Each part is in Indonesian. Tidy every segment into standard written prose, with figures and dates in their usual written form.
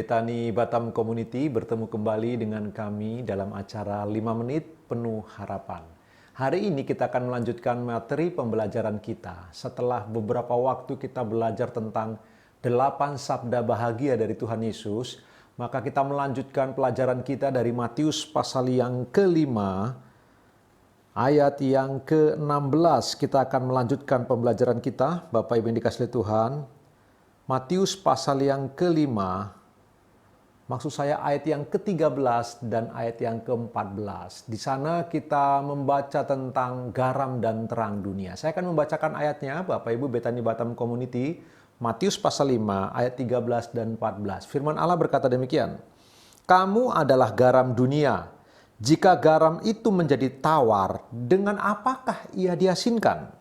Betani Batam Community bertemu kembali dengan kami dalam acara 5 menit penuh harapan. Hari ini kita akan melanjutkan materi pembelajaran kita. Setelah beberapa waktu kita belajar tentang 8 sabda bahagia dari Tuhan Yesus, maka kita melanjutkan pelajaran kita dari Matius pasal yang ke-5, ayat yang ke-16. Kita akan melanjutkan pembelajaran kita, Bapak Ibu yang dikasihi Tuhan. Matius pasal yang ke-5, maksud saya ayat yang ke-13 dan ayat yang ke-14. Di sana kita membaca tentang garam dan terang dunia. Saya akan membacakan ayatnya, Bapak Ibu Betani Batam Community, Matius pasal 5, ayat 13 dan 14. Firman Allah berkata demikian, "Kamu adalah garam dunia. Jika garam itu menjadi tawar, dengan apakah ia diasinkan?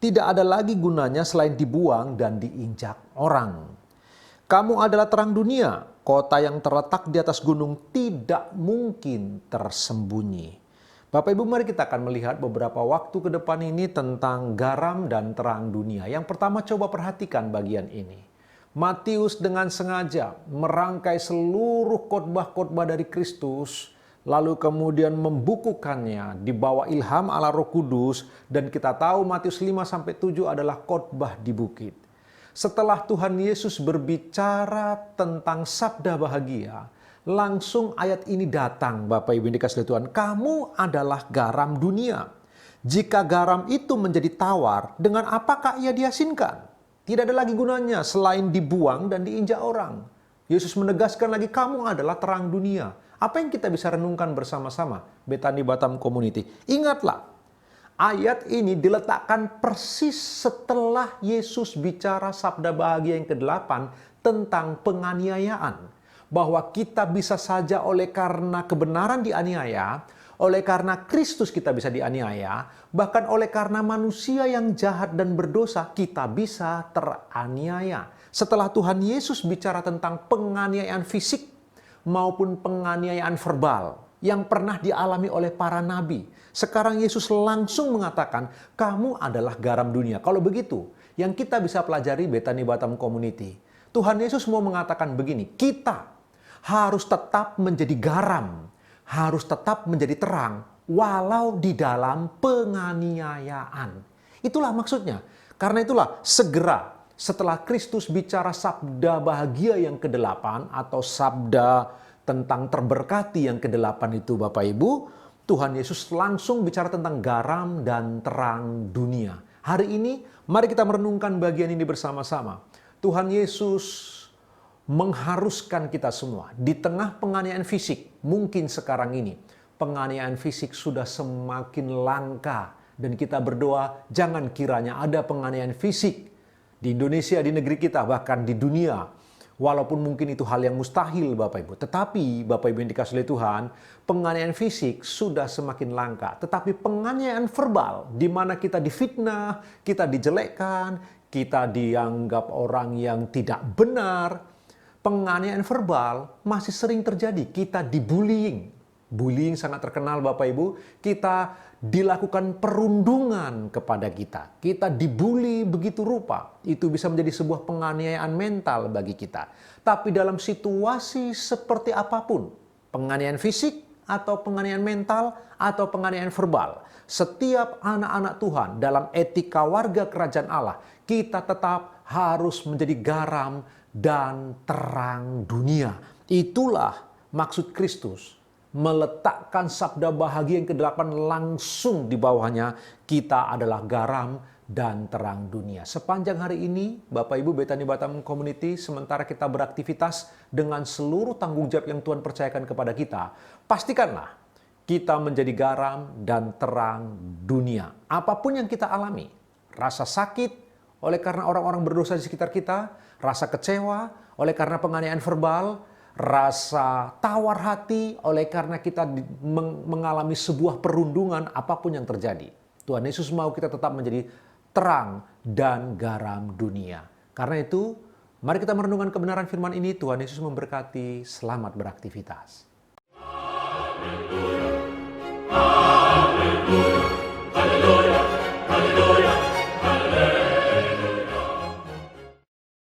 Tidak ada lagi gunanya selain dibuang dan diinjak orang. Kamu adalah terang dunia, kota yang terletak di atas gunung tidak mungkin tersembunyi." Bapak Ibu, mari kita akan melihat beberapa waktu ke depan ini tentang garam dan terang dunia. Yang pertama, coba perhatikan bagian ini. Matius dengan sengaja merangkai seluruh khotbah-khotbah dari Kristus, lalu kemudian membukukannya di bawah ilham Allah Roh Kudus, dan kita tahu Matius 5-7 adalah khotbah di bukit. Setelah Tuhan Yesus berbicara tentang sabda bahagia, langsung ayat ini datang, Bapak Ibu yang dikasihi Tuhan. Kamu adalah garam dunia. Jika garam itu menjadi tawar, dengan apakah ia diasinkan? Tidak ada lagi gunanya selain dibuang dan diinjak orang. Yesus menegaskan lagi, kamu adalah terang dunia. Apa yang kita bisa renungkan bersama-sama, Betani Batam Community? Ingatlah, ayat ini diletakkan persis setelah Yesus bicara sabda bahagia yang ke-8 tentang penganiayaan. Bahwa kita bisa saja oleh karena kebenaran dianiaya, oleh karena Kristus kita bisa dianiaya, bahkan oleh karena manusia yang jahat dan berdosa kita bisa teraniaya. Setelah Tuhan Yesus bicara tentang penganiayaan fisik maupun penganiayaan verbal yang pernah dialami oleh para nabi, sekarang Yesus langsung mengatakan, kamu adalah garam dunia. Kalau begitu, yang kita bisa pelajari Betani Batam Community, Tuhan Yesus mau mengatakan begini, kita harus tetap menjadi garam, harus tetap menjadi terang, walau di dalam penganiayaan. Itulah maksudnya. Karena itulah segera setelah Kristus bicara sabda bahagia yang ke-8 atau sabda tentang terberkati yang ke-8 itu, Bapak Ibu, Tuhan Yesus langsung bicara tentang garam dan terang dunia. Hari ini mari kita merenungkan bagian ini bersama-sama. Tuhan Yesus mengharuskan kita semua di tengah penganiayaan fisik. Mungkin sekarang ini penganiayaan fisik sudah semakin langka, dan kita berdoa jangan kiranya ada penganiayaan fisik di Indonesia, di negeri kita, bahkan di dunia. Walaupun mungkin itu hal yang mustahil, Bapak Ibu. Tetapi Bapak Ibu yang dikasihi oleh Tuhan, penganiayaan fisik sudah semakin langka. Tetapi penganiayaan verbal, di mana kita difitnah, kita dijelekkan, kita dianggap orang yang tidak benar, penganiayaan verbal masih sering terjadi. Kita dibullying. Bullying sangat terkenal, Bapak Ibu. Kita dilakukan perundungan kepada kita. Kita dibully begitu rupa. Itu bisa menjadi sebuah penganiayaan mental bagi kita. Tapi dalam situasi seperti apapun, penganiayaan fisik atau penganiayaan mental atau penganiayaan verbal, setiap anak-anak Tuhan dalam etika warga kerajaan Allah, kita tetap harus menjadi garam dan terang dunia. Itulah maksud Kristus meletakkan sabda bahagia yang ke-8 langsung di bawahnya, kita adalah garam dan terang dunia. Sepanjang hari ini, Bapak Ibu Betani Batam Community, sementara kita beraktivitas dengan seluruh tanggung jawab yang Tuhan percayakan kepada kita, pastikanlah kita menjadi garam dan terang dunia. Apapun yang kita alami, rasa sakit oleh karena orang-orang berdosa di sekitar kita, rasa kecewa oleh karena penganiayaan verbal, rasa tawar hati oleh karena kita mengalami sebuah perundungan, apapun yang terjadi, Tuhan Yesus mau kita tetap menjadi terang dan garam dunia. Karena itu, mari kita merenungkan kebenaran firman ini. Tuhan Yesus memberkati. Selamat beraktivitas.